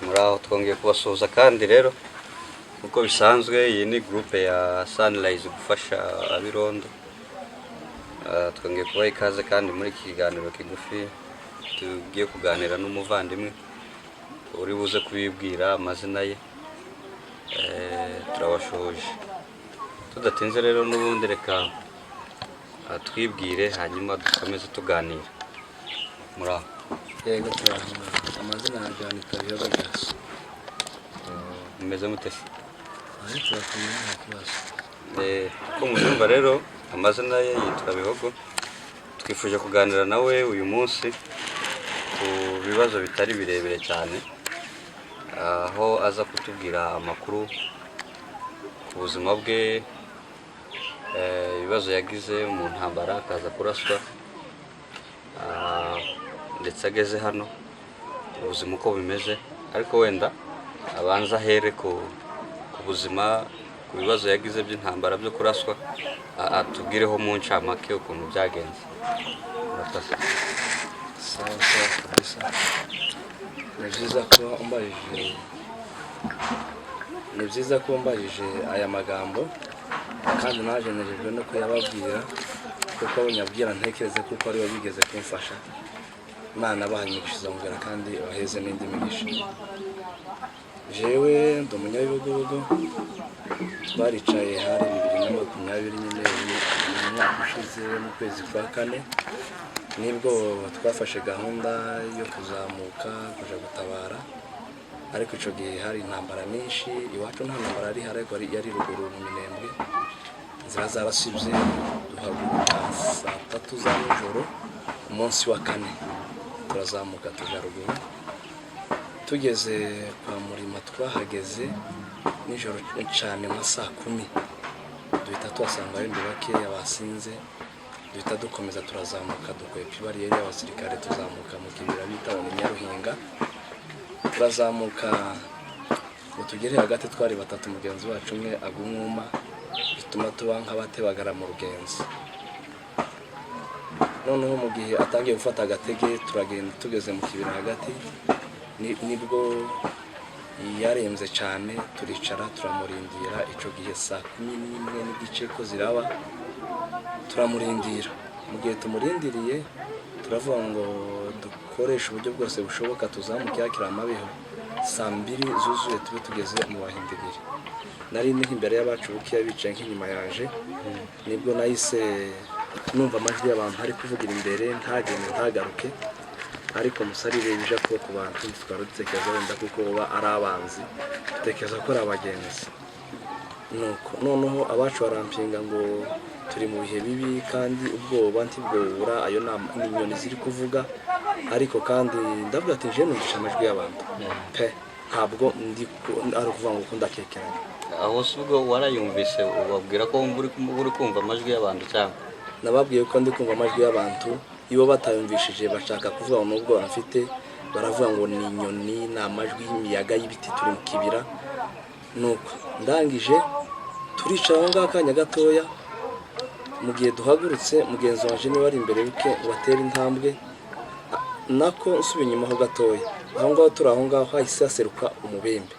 muraho twongeye kubasuhuza kandi rero uko bisanzwe iyi ni groupe ya Sunrise gufasha abirondo. Twongeye kubaha ikaze kandi muri iki kiganiro kigufi tugiye kuganira n'umuvandimwe uri buze kubibwira amazina ye. Turabashoje tudatinze rero n'ubundi reka twibwire hanyuma dukomeze tuganira. Muraho. Yego amazina yanjye ni bihogo byose. Mumeze mute se? Turakomeye nta kibazo. Ko mubyumva rero amazina ye yitwa Bihogo. Twifuje kuganira nawe uyu munsi ku bibazo bitari birebire cyane, aho aza kutubwira amakuru ku buzima bwe, ibibazo yagize mu ntambara akaza kuraswa, ndetse ageze hano ubuzima uko bimeze, ariko wenda abanza here ku buzima, ku bibazo yagize by'intambara byo kuraswa, atubwireho mu ncamake ukuntu byagenze. Sawa kabisa. Ni byiza ko mbajije aya magambo kandi naje nejejwe no kuyababwira kuko abanyabwira ntekereze kuko ari bo bigeze kumfasha. Imana bahanyikishiza ngera kandi baheze n'indi migisha. Jewe ndo munyabigogo twaricaye hari 2020 nyine mu mwaka ushize mu kwezi kwa kane, nibwo twafashe gahunda yo kuzamuka kuja gutabara, ariko ico gihe hari intambara nyinshi iwacu. Nta ntambara ari ariko yari ruguru mu Minembwe, inzira zarasibye, duhaguruka saa 3 za nijoro umunsi wa kane turazamuka tuja ruguru. Tugeze kwa Murima twahageze nijoro cyane mu saa 10, duhita tuhasanga abandi bakeya basinze, duhita dukomeza turazamuka dukwepa ibariyeri y'abasirikare, tuzamuka mu kibira bita Nyaruhinga. Turazamuka ngo tugere hagati, twari batatu, mugenzi wacu umwe agumwuma, bituma tuba nk'abatebagara mu rugenzi. Noneho mu gihe atangiye gufata agatege turagenda, tugeze mu kibira hagati nibwo yaremze cyane, turicara turamurindira. Ico gihe saa 11 n'igice ko ziraba, turamurindira. Mu gihe tumurindiriye turavuga ngo dukoresha uburyo bwose bushoboka tuzamuke yakira amabeho, saa 2 zuzuye tube tugeze mu bahindibiri. Nari ni imbere y'abacu bukiya bicaye nk'inyuma yaje, nibwo nahise numva amajwi y'abantu ari kuvugira imbere, ntagende ntagaruke, ariko musarire bija ko ku bantu twarutekeza wenda kuko baba ari abanzi, tutekeza ko ari abagenzi. Nuko noneho abacu barampinga ngo turi mu bihe bibi kandi ubwoba ntibwobura, ayo n'inyoni ziri kuvuga, ariko kandi ndavuga ati je numvisha amajwi y'abantu pe, ntabwo ndi ari kuvuga ngo kundakekeranya. Aho subwo warayumvise ubabwira ko uri kumva amajwi y'abantu cyangwa? Nababwiye ko ndi kumva amajwi y'abantu, iyo batayumvishije bashaka kuvuga ngo nubwo bafite, baravuga ngo ni inyoni, n'amajwi y'imiyaga y'ibiti turi mu kibira. Nuko ndangije turicara aho ngakanya gatoya. Mu gihe duhagurutse mugenzi wanje ni wari imbere yuke watera intambwe, nako nsubiye inyuma ho gatoya, aho ngaho turi aho ngaho hahise haseruka umubembe,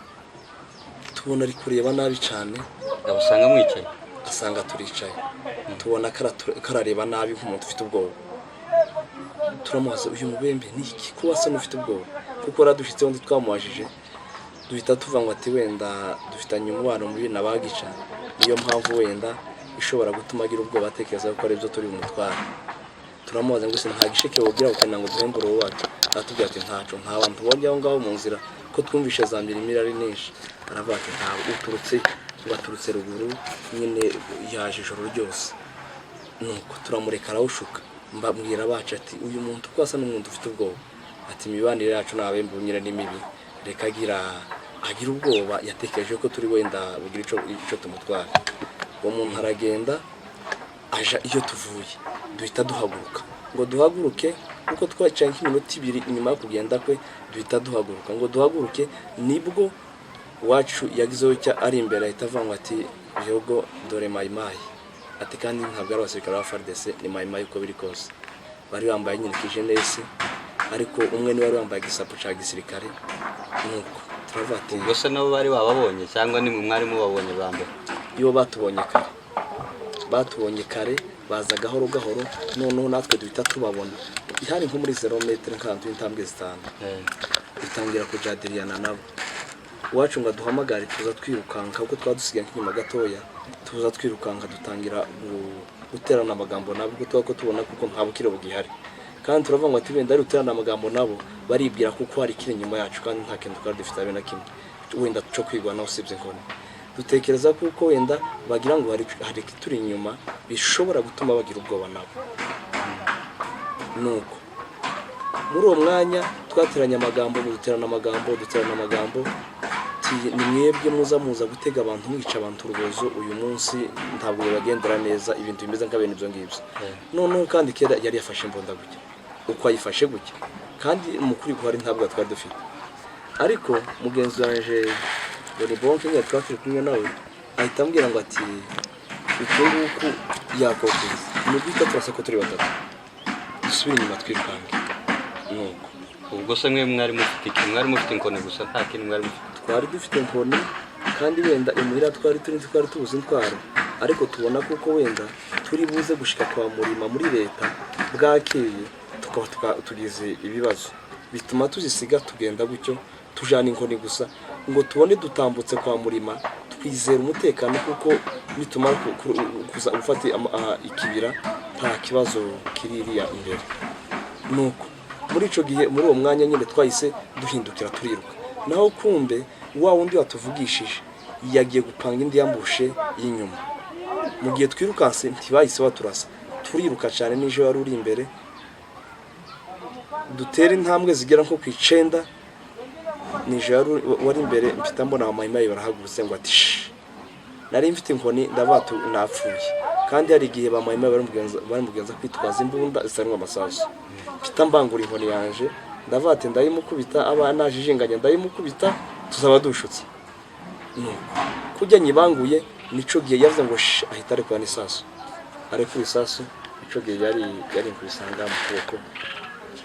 tubona ari kureba nabi cyane. Abusanga mwicaye? Asanga turicaye, tubona karareba nabi nk'umuntu ufite ubwoba. Turamubaza uyu mubembe ni iki kuba se n'ufite ubwoba, kuko radushitse undi twamubajije, duhita tuva ngo ati wenda dufitanye umubano mubi nabagica, niyo mpamvu wenda ishobora gutuma agira ubwoba atekereza ko ari byo turi umutwara. Turamubaza ngo se nta gisheke wogira ukana ngo duhembure wacu, atubwira ati ntaco, nta bantu bajya aho ngaho mu nzira ko twumvishe za mirimira ari nyinshi. Aravuga ati nta uturutse ruguru nyine yaje ijoro ryose. Nuko turamureka arawushuka, mbabwira abacu ati uyu muntu ko asa n'umuntu ufite ubwoba, ati imibanire yacu n'abembe nyine ni mibi, reka agira ubwoba, yatekereje ko turi wenda bugira ico tumutwara. Uwo muntu aragenda aja iyo tuvuye, duhita duhaguruka ngo duhaguruke, kuko twaciye nk'iminota 2 inyuma yo kugenda kwe, duhita duhaguruka ngo duhaguruke. Nibwo wacu yagizeho cya ari imbere ahita avanga ati Bihogo dore maimai, ati kandi ntabwo ari abasirikare ba FARDC, ni maimai uko biri kose. Bari bambaye nyine kijenesi, ariko umwe niwe wari wambaye igisapo cya gisirikare nuko turavuga ati ubwo se nabo bari bababonye cyangwa ni mu mwari mubabonye ba mbere? iyo batubonye kare baza gahoro gahoro, noneho natwe duhita tubabona hari nko muri 0 metero kandi intambwe zitanu bitangira kujadiriyana nabo. Iwacu ngo duhamagare tuza twirukanka kuko twadusigaye nk'inyuma gatoya, tuza twirukanka dutangira guterana amagambo nabo kuko tubona kuko nta bukiro bugihari, kandi turavuga ngo ati benda ari guterana amagambo nabo baribwira kuko hari kiri inyuma yacu kandi nta kintu twari dufite abe na kimwe wenda cyo kwigwa naho usibye nkoni. Dutekereza kuko wenda bagira ngo hari kituri inyuma bishobora gutuma bagira ubwoba nabo. Nuko muri uwo mwanya twateranye amagambo, duterana amagambo ni mwebwe muza gutega abantu mwica abantu urubozo uyu munsi ntabwo bagendera neza, ibintu bimeze nk'abene ibyo ngibyo. Noneho kandi kera yari yafashe imbunda gutya uko ayifashe gutya, kandi mukuri ko hari ntabwo twari dufite, ariko mugenzi wanje buri bonke nyine twakiri kumwe nawe ahita ambwira ngo ati ukunguku yakokeza ni bwita turasa ko turi batatu dusubire inyuma twirukange. Nuko ubwo se mwe mwari mufite inkoni gusa nta kintu mwari mufite? twari dufite inkoni kandi wenda imuhira twari tubuze intwaro, ariko tubona kuko wenda turi buze gushika kwa murima muri leta bwakeye tukaba tugize ibibazo bituma tuzisiga tugenda gutyo tujana inkoni gusa ngo tubone dutambutse kwa murima twizera umutekano kuko bituma kuza gufata ikibira nta kibazo kiririya imbere. Nuko muri ico gihe muri uwo mwanya nyine twahise duhindukira turiruka, naho kumbe wa wundi watuvugishije yagiye gupanga indi yambushe y'inyuma. Mu gihe twirukanse ntibahise baturasa, turiruka cyane nije wari uri imbere dutera intambwe zigera nko ku 9 nije wari imbere mfite mbona maimai barahagurutse ngo ati nari mfite inkoni ndabatu napfuye, kandi hari igihe ba maimai bari kwitwaza imbunda zisanwa amasasu. Mfite mbangura inkoni yanje ndavate ndayimukubita abana najijinganya ndayimukubita tuzaba dushutse. Kujya nyibanguye nico gihe yavuze ngo ahita ari kwa nisasu kuri sasu, nico gihe yari kurisanga mu kuboko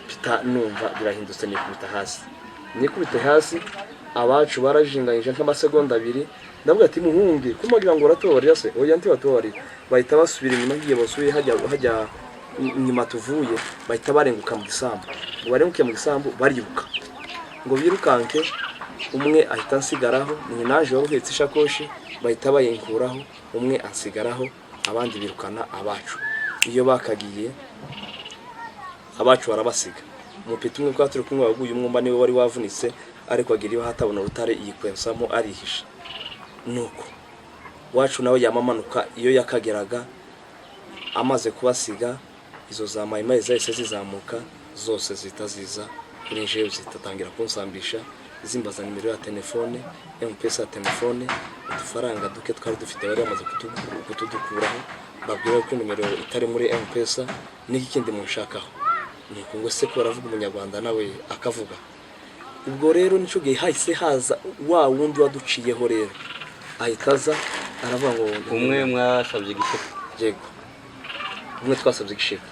pita numva birahindutse nikubita hasi abacu barajinganyije nk'amasegonda 2 ndavuga ati muhunge kumagira ngo ratobarira se oya nti batobarira, bahita basubira inyuma ngiye basubiye hajya nyuma tuvuye bahita barenguka mu gisambu, ngo barenguke mu gisambu baribuka ngo birukanke, umwe ahita nsigaraho ni naje waruhetse ishakoshi bahita bayinkuraho, umwe ansigaraho abandi birukana abacu. Iyo bakagiye abacu barabasiga, umupita umwe kwa turi kumwe waguye umwumba niwe wari wavunitse ariko agiriwe hatabona urutare yikwensamo arihisha. Nuko wacu nawe yamamanuka iyo yakageraga amaze kubasiga izo za maimai zahise zizamuka zose zitaziza kuri njewe zitatangira kunsambisha zimbaza nimero ya telefone mpesa telefone udufaranga duke twari dufite bari bamaze kutudukuraho babwira ko nimero itari muri mpesa n'iki kindi munshakaho. Nuko ngo se ko baravuga umunyarwanda nawe akavuga. Ubwo rero nico gihe hahise haza wa wundi waduciyeho rero ahitaza aravuga ngo umwe mwasabye igishika. Yego umwe twasabye igishika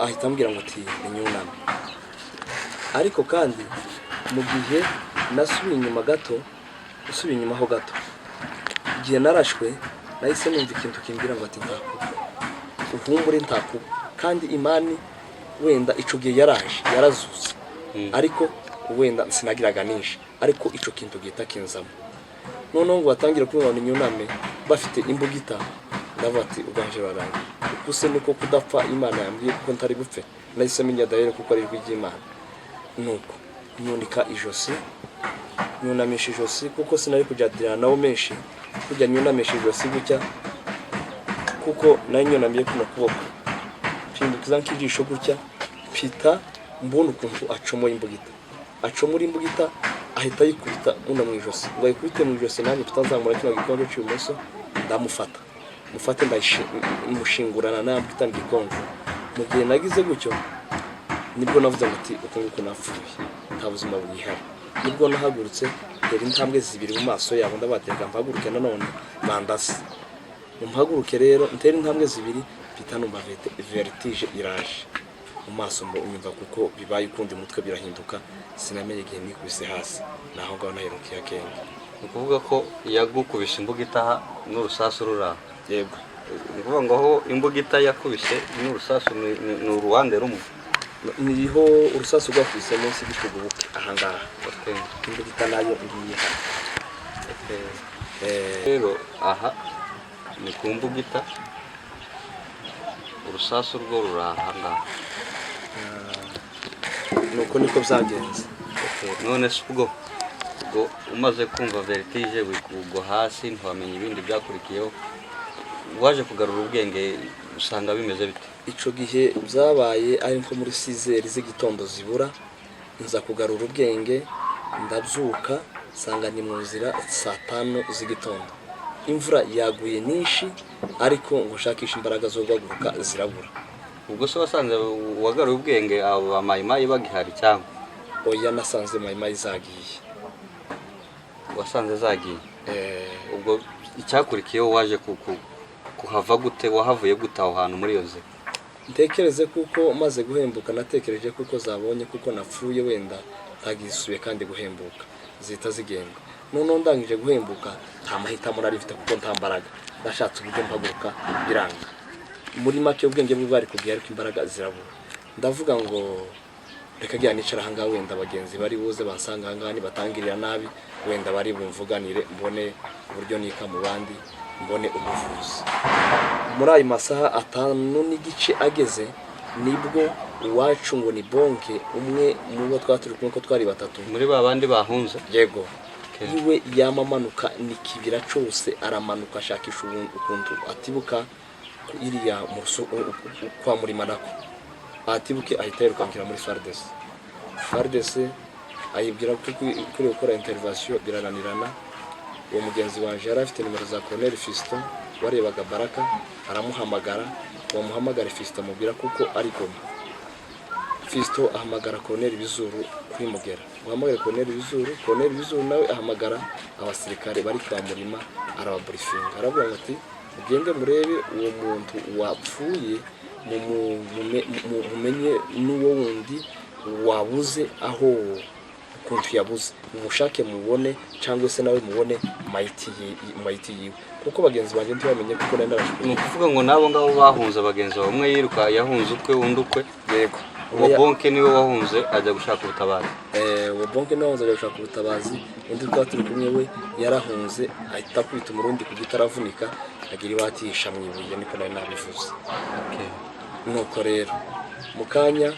ahita ambwira ngo ati ninyuname, ariko kandi mu gihe nasubiye inyuma ho gato igihe narashwe nahise numva ikintu kimbwira ngo ati uhumbure ntakuba, kandi imani wenda ico gihe yarazutse ariko wenda sinagiraga nishe, ariko ico kintu gihita kinzamo. Noneho ngo batangira kubona inyuname bafite imbugita ndavuga ati ubanje barangiye ukuse niko kudapfa Imana yambwiye kuko ntari gupfe, nahise menya dahere kuko ari rw'Imana. Nuko nyunika ijosi nyunamisha ijosi kuko sinari kujadirana nawo menshi kujya nyunamisha ijosi gutya kuko nayo nyunamiye kuno kuboko pindukiza nk'ijisho gutya pita mbona ukuntu acomora imbugita ahita yikubita una mu ijosi ngo yikubite mu ijosi nanjye tutanzamura kino gikonjo cy'ubumoso mufate ndamushingurana na mbita gikonjo. Mu gihe nagize gutyo nibwo navuze ati ukunguko napfuye nta buzima bwihari, nibwo nahagurutse rero intambwe 2 mu maso yabo ndabateka mpaguruke nanone bandase mpaguruke rero ntera intambwe 2 pita numva vertige iraje mu maso unyumva kuko bibaye ukundi umutwe birahinduka sinamenye igihe nikubise hasi naho ngaho naherukiye akenge. Ni ukuvuga ko yagukubise imbugita n'urusasu ruraha. Yego. Ni ukuvuga ngo aho imbugita yakubise n'urusasu ni uruhande rumwe. Niho urusasu rwakubise munsi y'igitugu ahangaha. Imbugita nayo ngiye. Rero aha ni ku mbugita urusasu rwo rurahangaha. Nuko niko byagenze. None se ubwo umaze kumva vertige wikugwa hasi ntiwamenye ibindi byakurikiyeho, waje kugarura ubwenge usanga bimeze bite? Ico gihe byabaye ari nko muri 6 z'igitondo zibura, nza kugarura ubwenge ndabyuka sanga ni mu nzira 5 z'igitondo. Imvura yaguye nishi ariko ngo shakisha imbaraga zo guhaguruka zirabura. Ubwo se wasanze wagaruye ubwenge abo maimai bagihari cyangwa? Oya, nasanze maimai zagiye. Wasanze zagiye? Ubwo icyakurikiyeho waje kuhava gute, wahavuye gute aho hantu muri iyo nzira? Ntekereze kuko maze guhembuka natekereje kuko zabonye kuko napfuye wenda ntagisubiye kandi guhembuka zita zigenda. None ndangije guhembuka nta mahitamo nari mfite kuko nta mbaraga, nashatse uburyo mpaguruka biranga. Muri make ubwenge bwe bari kugiye ariko imbaraga zirabura. Ndavuga ngo reka giya nicara hanga wenda bagenzi bari buze bansanga hanga ni batangirira nabi wenda bari bumvuganire mbone uburyo nika mu bandi mbone ubuvuzi. Muri ayo masaha 5 n'igice ageze nibwo uwacu ngo ni bonke umwe mu bo twaturi kumwe ko twari batatu muri babandi bahunze. Yego. Iwe yamamanuka nikibira cyose aramanuka ashakisha ukuntu atibuka iriya muso kwa muri manako atibuke ahita yirukankira muri FARDC ayibwira kuri gukora intervention birananirana. Uwo mugenzi wanje yari afite nimero za Colonel Fiston warebaga Baraka aramuhamagara, wamuhamagara Fiston amubwira kuko ari goma. Fiston ahamagara Colonel Bizuru kuri Mugera, wahamagara Colonel Bizuru nawe ahamagara abasirikare bari kwa Murima arababriefing aravuga ati ugende murebe uwo muntu wapfuye mumenye n'uwo wundi wabuze aho ukuntu yabuze umushake mubone cyangwa se nawe mubone maiti yiwe kuko bagenzi banje ntibamenye kuko nenda bashaka. Ni ukuvuga ngo nabo ngabo bahunze abagenzi bamwe yiruka yahunze ukwe undi ukwe. Yego. Uwo bonke niwe wahunze ajya gushaka ubutabazi. Uwo bonke niwe wahunze ajya gushaka ubutabazi, undi twaturi kumwe we yarahunze ahita kwita umurundi ku gitaravunika agira ibatisha mwibuye niko nari nabivuze. Nuko rero mukanya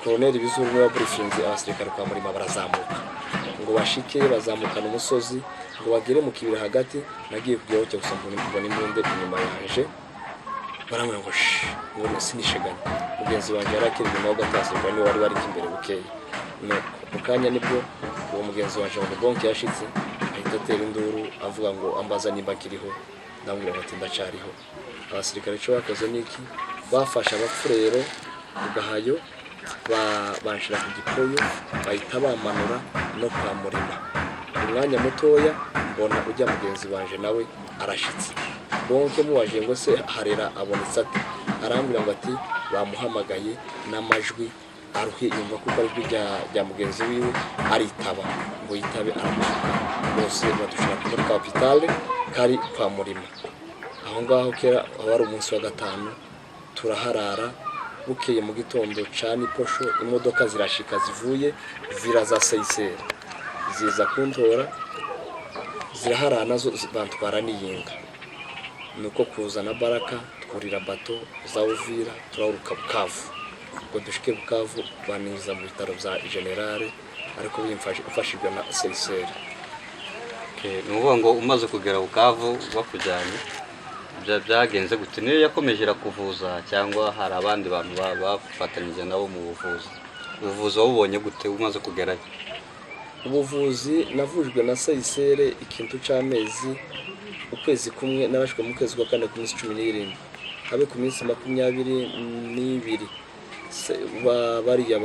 Colonel Bizuru niwe wabrifinze abasirikare kwa Murima barazamuka ngo bashike bazamukana umusozi ngo bagere mu kibira hagati. Nagiye kujyaho cyo gusambura mbona imbunde inyuma yanje baramwe ngo ngo sinisheganye. Mugenzi wanje yarakiri mu gatasi niwe wari bari imbere bukeye. Mukanya nibwo uwo mugenzi wanje ngo bonke yashitse ahita atera induru avuga ngo ambaza nimba kiriho, ndambwira ati ndacariho. Abasirikare cyo bakoze niki bafasha abapfurero ugahayo banshira ku gipoyo bahita bamanura no kwa Murima. Umwanya mutoya mbona ujya mugenzi wanje nawe arashitse. Bonke muwaje ngo se harera abonetse ati arambwira ngo ati bamuhamagaye n'amajwi aruhe yumva kuko ari rya mugenzi wiwe aritaba ngo yitabe aramusuka bose badushira kuri hospital kari kwa Murima. Aho ngaho kera wari umunsi wa 5 turaharara. Bukeye mu gitondo cani posho imodoka zirashika zivuye ziraza Seisera ziza kuntora ziraharana nazo bantwara n'iyinga. Nuko kuzana Baraka twurira bato za Uvira turawuruka Bukavu ngo dushike Bukavu baniza mu bitaro bya General ariko bimfashijwe na Seisera. Nuvuga ngo umaze kugera Bukavu bakujyanye byagenze gute? Niyo yakomeje kuvuza cyangwa hari abandi bantu bafatanyije nabo mu buvuzi wabonye gute umaze kugerayo? Ubuvuzi navujwe na Seisere ikintu cy'amezi ukwezi kumwe narashwe mu kwezi kwa 4 ku minsi 17 habe ku minsi 22 bariya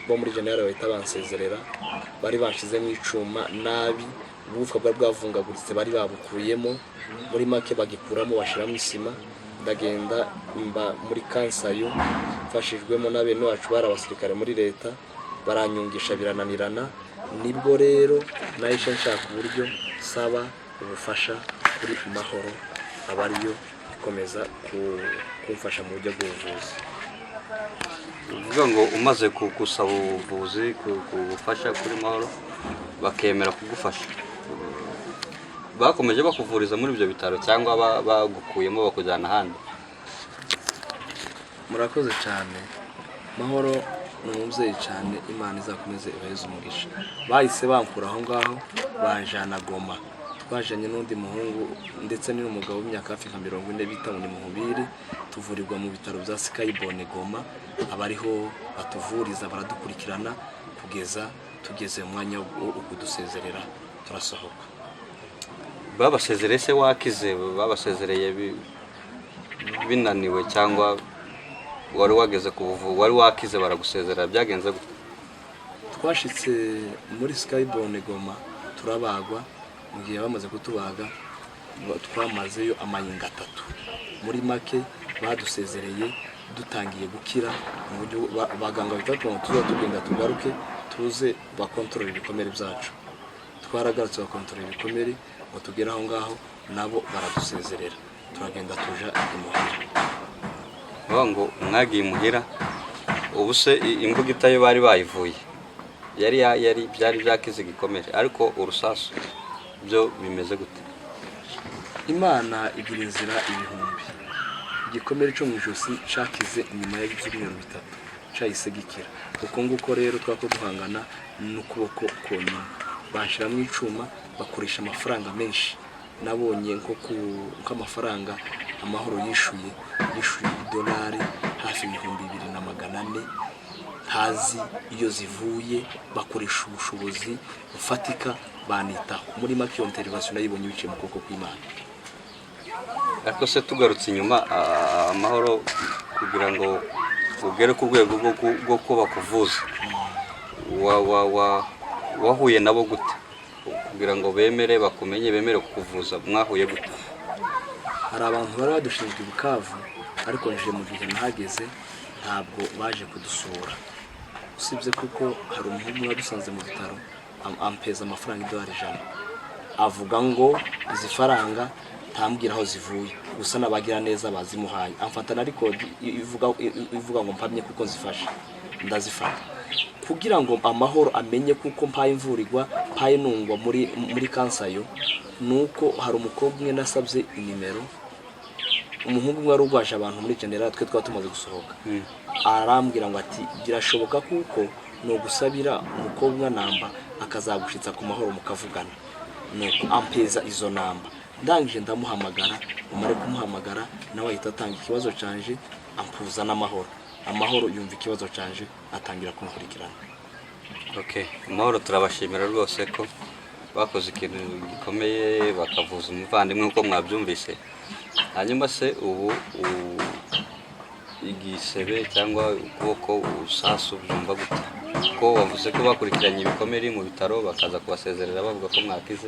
bo muri General bahita bansezerera bari bashize mu icuma nabi ubufwa bwavungaguritse bari babukuyemo muri make bagikuramo bashiramo isima ndagenda mba muri kansayo mfashijwemo na bene wacu bari abasirikare muri leta baranyungisha birananirana, nibwo rero nahise nshaka uburyo saba ubufasha kuri Mahoro aba ariyo ikomeza kumfasha mu buryo bw'ubuvuzi. uvuga ngo umaze gusaba ubuvuzi kugufasha kuri Mahoro bakemera kugufasha, bakomeje bakuvuriza muri ibyo bitaro cyangwa bagukuyemo bakujyana ahandi? Murakoze cyane. Mahoro ni umubyeyi cyane, Imana izakomeze ibaheze umugisha. Bahise bankura aho ngaho banjana Goma, twajanye n'undi muhungu ndetse n'umugabo w'imyaka hafi nka 40 bita ngo ni Muhubiri, tuvurirwa mu bitaro bya Skybone Goma, abariho batuvuriza baradukurikirana kugeza tugeze mu mwanya wo kudusezerera turasohoka. Babasezereye se wakize? Babasezereye binaniwe cyangwa wari wageze wari wakize baragusezerera, byagenze gute? Twashitse muri Skybone Goma turabagwa, mu gihe bamaze kutubaga twamazeyo amayinga 3. Muri make badusezereye dutangiye gukira mu buryo abaganga bitatu ngo tugenda tugaruke tuze bakontorora ibikomere byacu. Twaragarutse bakontorora ibikomere ngo tugera aho ngaho nabo baradusezerera turagenda tuja imuhira. Ngo mwagiye imuhira, ubu se imbuga itayo bari bayivuye yari byari byakize igikomere, ariko urusasu byo bimeze gute? Imana igira inzira ibihumbi. Igikomere cyo mu ijosi cakize inyuma y'ibyumweru 3 cahise gikira. Uko nguko rero twako duhangana n'ukuboko konyine, bashira mu icuma bakoresha amafaranga menshi. Nabonye nko amafaranga Amahoro yishuye $2 hafi 2,400 ntazi iyo zivuye, bakoresha ubushobozi bufatika banita muri make intervention nayibonye biciye mu kuboko kw'Imana. Ariko se tugarutse inyuma, Amahoro kugira ngo ugere ku rwego rwo ko bakuvuza, wahuye nabo gute kugira ngo bemere bakumenye bemere kukuvuza? Mwahuye gute? Hari abantu bari badushinzwe i Bukavu, ariko nje mu gihe nahageze ntabwo baje kudusura, usibye kuko hari umuntu wadusanze mu bitaro ampeza amafaranga $100, avuga ngo izi faranga tambwira aho zivuye, gusa nabagira neza bazimuhaye, amfata na record ivuga ngo mpamye kuko nzifashe, ndazifata kugira ngo Amahoro amenye kuko mpaye imvurirwa mpaye nungwa muri kansayo. Nuko hari umukobwa umwe nasabye inimero, umuhungu umwe arugwaje abantu muri general twe twatumaze gusohoka, arambwira ngo ati birashoboka kuko no gusabira umukobwa namba akazagushitsa ku Mahoro mukavugana. Nuko ampeza izo namba, ndangije ndamuhamagara, umare kumuhamagara nawe ahita atanga ikibazo canje ampuza n'Amahoro. Amahoro yumva ikibazo canje atangira kunkurikirana. Okay, Amahoro turabashimira rwose ko bakoze ikintu gikomeye bakavuza umuvandimwe uko mwabyumvise. Hanyuma se ubu igisebe cyangwa ukuboko usasu byumva gute? Ko wavuze ko bakurikiranye ibikomere mu bitaro bakaza kubasezerera bavuga ko mwakize,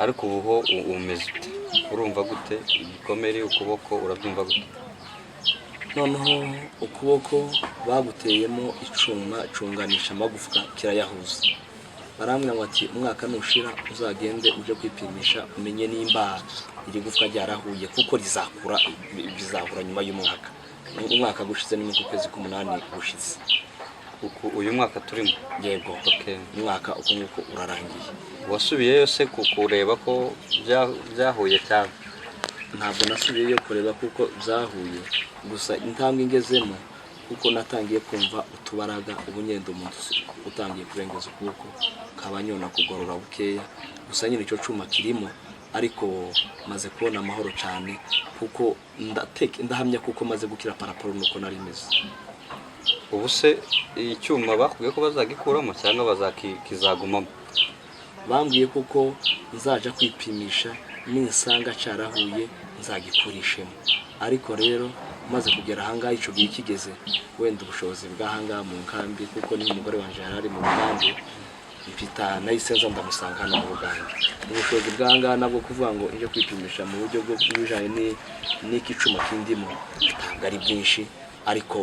ariko ubu ho umeze ute? Urumva gute igikomere? Ukuboko urabyumva gute? Noneho ukuboko baguteyemo icuma cunganisha amagufwa kirayahuza. Barambwira ngo ati umwaka nushira uzagende uje kwipimisha umenye nimba iri gufwa ryarahuye kuko bizahura nyuma y'umwaka. Umwaka gushize ni mu kwezi k'8 gushize. Uyu mwaka turimo? Yego. Okay. Umwaka uko nguko urarangiye. Wasubiyeyo se kureba ko byahuye cyane? Ntabwo nasubiyeyo kureba kuko byahuye, gusa intambwe ingezemo kuko natangiye kumva utubaraga ubunyendo umuntu utangiye kurengeza ukuboko kabanyona kugorora bukeya, gusa nyine icyo cuma kirimo, ariko maze kubona Amahoro cyane kuko ndahamya kuko maze gukira paraporo nuko nari meze. Ubu se icyuma bakubwiye ko bazagikuramo cyangwa bazakizagumamo? Bambwiye kuko nzaja kwipimisha ninsanga cyarahuye nzagikurishemo, ariko rero maze kugera ahangaha ico gihe kigeze, wenda ubushobozi bw'ahangaha mu nkambi kuko ni umugore wanje yarari mu nkambi mpita nayisenza ndamusanga hano mu Buganda. Ubushobozi bw'ahangaha nabwo kuvuga ngo nje kwipimisha mu buryo bwo kubijanye n'iki cuma kindimo ntabwo ari byinshi, ariko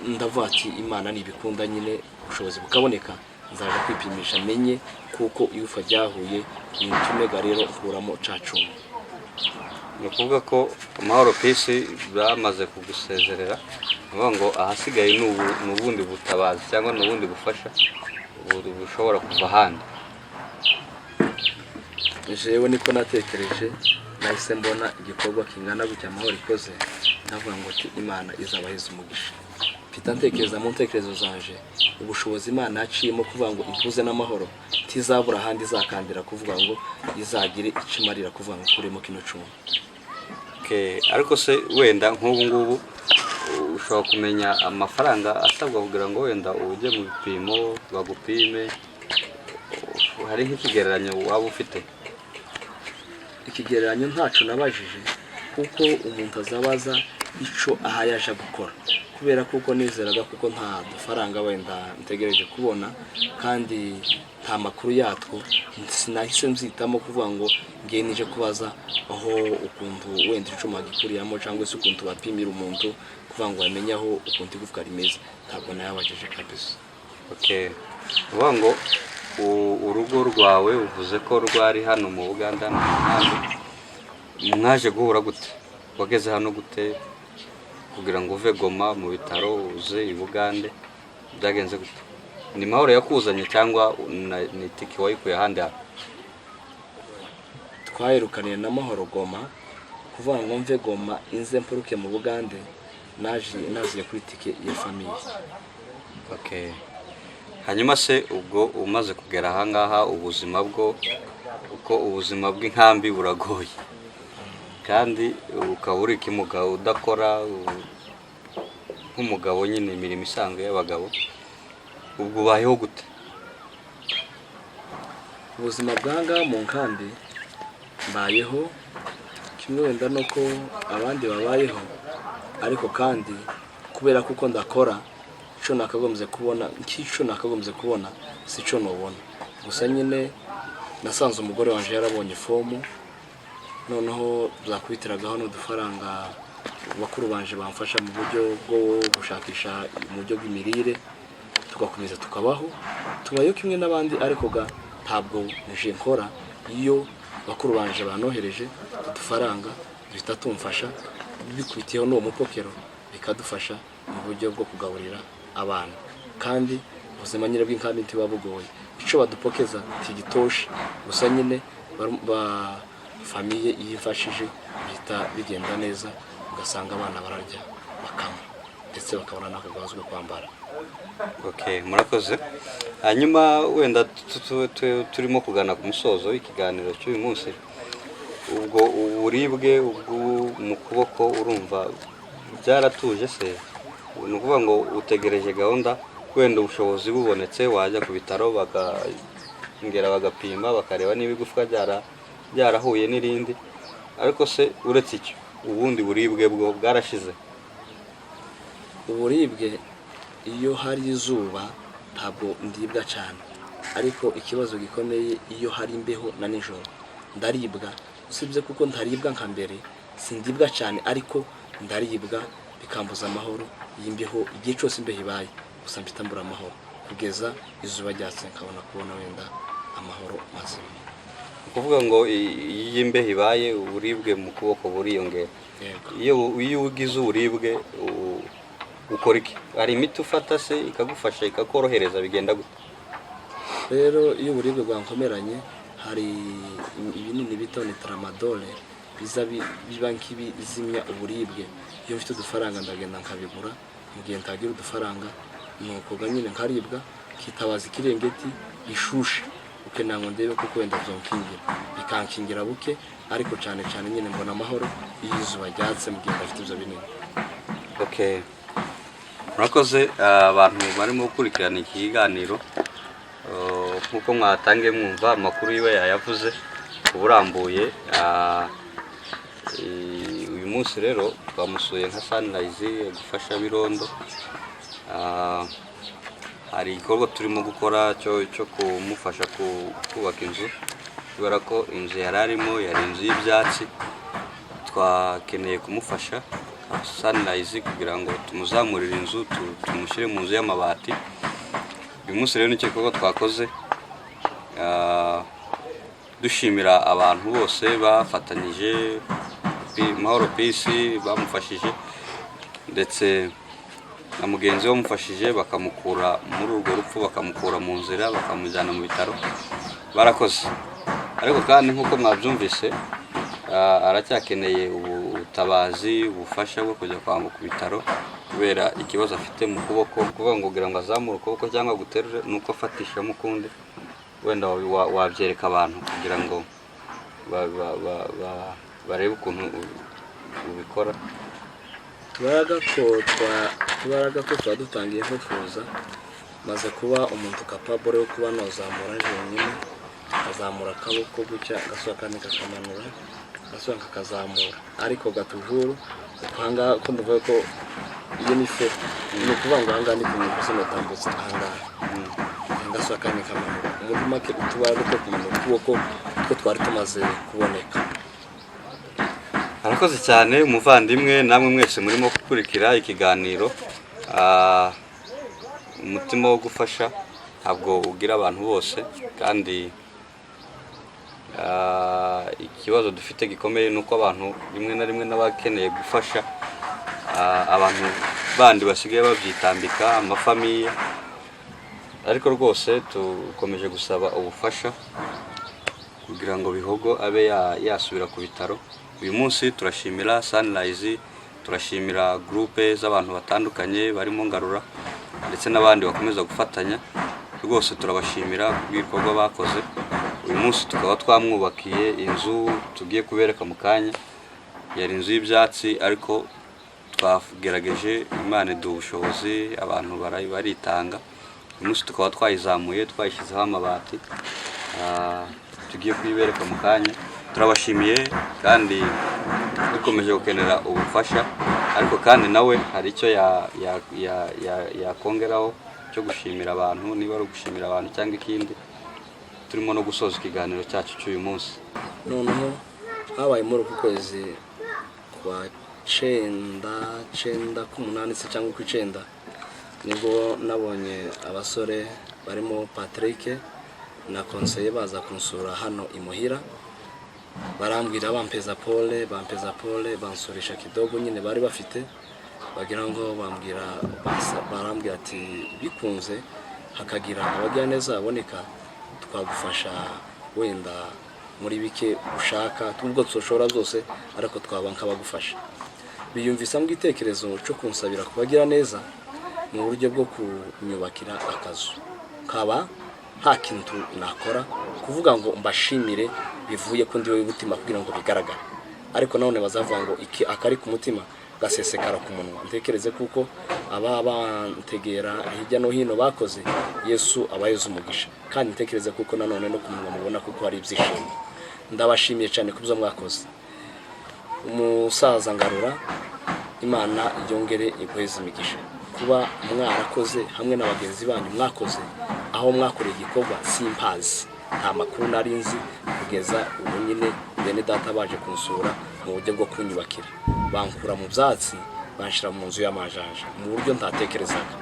ndavuga ati Imana nibikunda nyine ubushobozi bukaboneka nzaje kwipimisha menye kuko igufa ryahuye nitumega rero nkuramo cacuma. ni ukuvuga ko amahoro peace bamaze kugusezerera uvuga ngo ahasigaye ni ubundi butabazi cyangwa ni ubundi bufasha bushobora kuva ahandi. Jewe niko natekereje nahise mbona igikorwa kingana gutya amahoro ikoze ndavuga ngo ati Imana izabaheza umugisha. Mfite ntekereza mu ntekerezo zanje ubushobozi Imana yaciyemo kuvuga ngo impuze n'amahoro tizabura ahandi izakandira kuvuga ngo izagire ikimarira kuvuga ngo kuremo kino cuma. Ariko se wenda nk'ubu ngubu ushobora kumenya amafaranga asabwa kugira ngo wenda ujye mu bipimo bagupime, hari nk'ikigereranyo waba ufite? Ikigereranyo ntacu nabajije kuko umuntu azabaza ico aha yaje gukora, kubera kuko nizeraga kuko nta dufaranga wenda ntegereje kubona kandi nta makuru yatwo, sinahise mzitamo kuvuga ngo ngiye nije kubaza aho ukuntu wenda icuma gikuriyamo cyangwa se ukuntu bapimira umuntu kuvuga ngo bamenye aho ukuntu igufwa rimeze, ntabwo nayabajije kabisa. Uvuga ngo urugo rwawe uvuze ko rwari hano mu Uganda mwaje guhura gute? Wageze hano gute kugira ngo uve Goma mu bitaro uze i Bugande? Byagenze gute? Ni mahoro yakuzanye cyangwa ni tiki wayikuye ahandi? Twayirukaniye na mahoro Goma kuvuga ngo mve Goma inze mpuruke mu Bugande, naziye kuri tike ya famille. Hanyuma se ubwo umaze kugera aha ngaha ubuzima ubuzima bw'inkambi buragoye kandi ukaba uri kimugabo udakora nk'umugabo nyine imirimo isanzwe y'abagabo, ubwo ubayeho gute? Ubuzima bwanga mu nkambi mbayeho kimwe wenda nuko abandi babayeho, ariko kandi kubera kuko ndakora ico nakagombye kubona sico nobona. Gusa nyine nasanze umugore wanje yarabonye fomu, noneho zakubitiragaho n'udufaranga bakuru banje bamfasha mu buryo bwo gushakisha mu buryo bw'imirire, tugakomeza tukabaho tubayo kimwe n'abandi, ariko ntabwo nije nkora. Iyo bakuru banje banohereje udufaranga duhita tumfasha, bikubitiyeho n'uwo mupokero bikadufasha mu buryo bwo kugaburira abana, kandi ubuzima nyine bw'inkambi ntibuba bugoye, ico badupokeza ntigitoshe. Gusa nyine famille yifashije bihita bigenda neza, ugasanga abana bararya bakanywa ndetse bakabona nako gahazwe kwambara. Murakoze. Hanyuma wenda turimo kugana ku musozo w'ikiganiro cy'uyu munsi, ubwo uburibwe mu kuboko urumva byaratuje se? Ni ukuvuga ngo utegereje gahunda wenda ubushobozi bubonetse wajya ku bitaro bagapima bakareba niba igufwa byarahuye n'irindi, ariko se uretse icyo ubundi buribwe bwo bwarashize? Uburibwe iyo hari izuba ntabwo ndibwa cyane, ariko ikibazo gikomeye iyo hari imbeho na nijoro ndaribwa. Usibye kuko ntaribwa nka mbere, sindibwa cyane ariko ndaribwa bikambuza amahoro y'imbeho igihe cyose imbeho ibaye, gusa mpita mbura amahoro kugeza izuba ryatse nkabona kubona wenda amahoro mazima. Kuvuga ngo iyo imbeho ibaye uburibwe mu kuboko buriyongera. Iyo ugize uburibwe ukora iki? Hari imiti ufata se ikagufasha ikakorohereza, bigenda gute? Rero iyo uburibwe bwankomeranye hari ibinini bita tramadole biba nk'ibizimya uburibwe. Iyo mfite udufaranga ndagenda nkabigura, mu gihe ntagira udufaranga nuko nyine nkaribwa, kitabaza ikirengeti ishushe uke nango ndebe kuko wenda byonkingira bikankingira buke, ariko cyane cyane nyine mbona amahoro iyo izuba ryatse mu gihe ndafite ibyo binini. Murakoze abantu barimo gukurikirana iki kiganiro, nkuko mwatangiye mwumva amakuru yiwe yayavuze uburambuye. Uyu munsi rero twamusuye nka Sunrise gufasha birondo. Hari igikorwa turimo gukora cyo kumufasha kubaka inzu, kubera ko inzu yararimo yari inzu y'ibyatsi, twakeneye kumufasha Sunrise kugira ngo tumuzamurire inzu tumushyire mu nzu y'amabati. Uyu munsi rero nicyo gikorwa twakoze, dushimira abantu bose bafatanyije, Mahoro Peace bamufashije ndetse na mugenzi we wamufashije bakamukura muri urwo rupfu, bakamukura mu nzira, bakamujyana mu bitaro. Barakoze, ariko kandi nk'uko mwabyumvise aracyakeneye ubutabazi, ubufasha bwo kujya kwa ku bitaro kubera ikibazo afite mu kuboko. Kuvuga ngo kugira ngo azamure ukuboko cyangwa guterure nuko afatishamo ukundi, wenda wabyereka abantu kugira ngo barebe ukuntu ubikora. tubaraga ko tuba dutangiye nko kuza maze kuba umuntu capable yo kuba nozamura jenyine, azamura akaboko gutya agaswa kandi kakamanura, agaswa kakazamura, ariko gatujuru ukanga ko nduvuye ko iyo ni fe ni ukuvuga ngo ahanga ni kumwe gusa notambutse ahanga agaswa kandi kamanura. Muri make tubaraga ko kumanura ukuboko ko twari tumaze kuboneka. Arakoze cyane umuvandimwe, namwe mwese murimo gukurikira ikiganiro. Umutima wo gufasha ntabwo ugira abantu bose, kandi ikibazo dufite gikomeye nuko abantu rimwe na rimwe n'abakeneye gufasha abantu bandi basigaye babyitambika, amafamiye. Ariko rwose tukomeje gusaba ubufasha kugira ngo Bihogo abe yasubira ku bitaro. Uyu munsi turashimira Sunrise, turashimira groupe z'abantu batandukanye barimo Ngarura ndetse n'abandi bakomeza gufatanya. Rwose turabashimira kubw'ibikorwa bakoze. Uyu munsi tukaba twamwubakiye inzu tugiye kubereka mu kanya. Yari inzu y'ibyatsi ariko twagerageje, Imana iduha ubushobozi, abantu baritanga. Uyu munsi tukaba twayizamuye, twayishyizeho amabati, tugiye kuyibereka mu kanya. Turabashimiye kandi dukomeje gukenera ubufasha, ariko kandi nawe hari icyo yakongeraho cyo gushimira abantu, niba ari gushimira abantu cyangwa ikindi. Turimo no gusoza ikiganiro cyacu cy'uyu munsi. Noneho habaye muri uku kwezi kwa 9 k'umunani se cyangwa ku 9 nibwo nabonye abasore barimo Patrick na Conseiller baza kunsura hano imuhira. Barambwira bampeza pole bansurisha kidogo nyine bari bafite, bagira ngo barambwira ati bikunze hakagira abajya neza aboneka twagufasha wenda muri bike ushaka, tubwo tsoshora zose ariko twaba nkabagufasha. Biyumvisa mu gitekerezo cyo kunsabira kubagira neza mu buryo bwo kunyubakira akazu. Kaba nta kintu nakora kuvuga ngo mbashimire bivuye ko ndiwe umutima kugira ngo bigaragare, ariko none bazavuga ngo iki akari ku mutima gasesekara ku munwa. Ntekereze kuko aba bantegera hirya no hino bakoze, Yesu abayeze umugisha, kandi ntekereze kuko nanone no kumunwa mubona kuko hari ibyishimo. Ndabashimiye cyane kubyo mwakoze. Umusaza Ngarura, Imana yongere iguheze imigisha kuba mwarakoze hamwe n'abagenzi banyu mwakoze aho mwakoreye igikorwa simpazi, nta makuru nari nzi kugeza ubu nyine bene data baje kunsura mu buryo bwo kunyubakira, bankura mu byatsi banshira mu nzu y'amajanja mu buryo ntatekerezaga.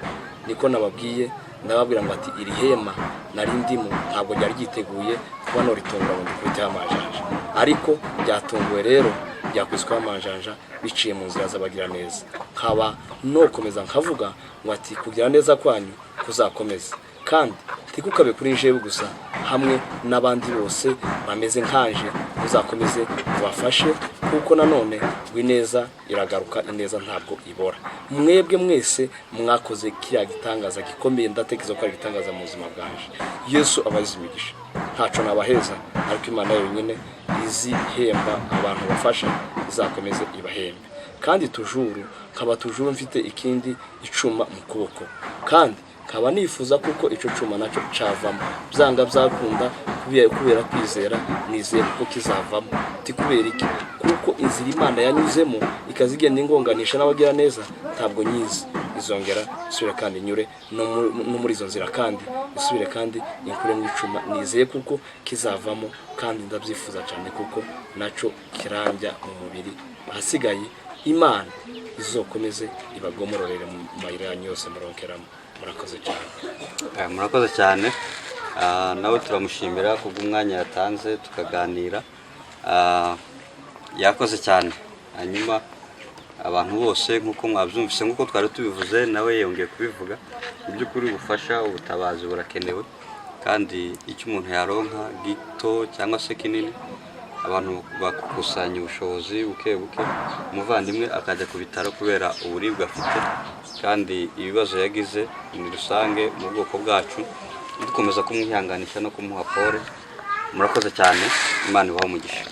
Niko nababwiye, ndababwira ngo ati iri hema nari ndimo ntabwo ryari ryiteguye kuba noritunga mu kwita y'amajanja, ariko byatunguwe rero byakwiswa amajanja biciye mu nzira z'abagira neza. Nkaba no komeza nkavuga ngo ati kugira neza kwanyu kuzakomeza, kandi tikukabe kuri njewe gusa, hamwe n'abandi bose bameze nkanje muzakomeze kubafashe, kuko nanone wineza iragaruka, ineza ntabwo ibora. Mwebwe mwese mwakoze kiriya gitangaza gikomeye, ndatekereza ko ari gitangaza mu buzima bwanje. Yesu abazimigisha, ntaco nabaheza, ariko Imana yonyine izi hemba abantu bafasha izakomeze ibahembe. Kandi tujuru nkaba tujuru mfite ikindi icuma mu kuboko, kandi kaba nifuza kuko ico cuma naco cavamo byanga byakunda kubera kwizera, nizeye kuko kizavamo. Tikubera iki? Kuko inzira Imana yanyuzemo ikazigenda ingonganisha n'abagira neza, ntabwo nyizi izongera isubire kandi nyure no muri izo nzira, kandi isubire kandi inkure mu icuma. Nizeye kuko kizavamo, kandi ndabyifuza cyane kuko naco kiranja mu mubiri. Hasigaye Imana izokomeze ibagomororere mu mayira yanyu yose muronkeramo. Murakoze cyane. Murakoze cyane. Nawe turamushimira kubw'umwanya yatanze tukaganira. Yakoze cyane. Hanyuma abantu bose nkuko mwabyumvise nkuko twari tubivuze nawe yongeye kubivuga, iby'ukuri ubufasha ubutabazi burakenewe, kandi icyo umuntu yaronka gito cyangwa se kinini, abantu bakusanya ubushobozi buke buke, umuvandimwe akajya ku bitaro kubera uburibwe afite, kandi ibibazo yagize ni rusange mu bwoko bwacu, dukomeza kumwihanganisha no kumuha pole. Murakoze cyane, Imana ibahe umugisha.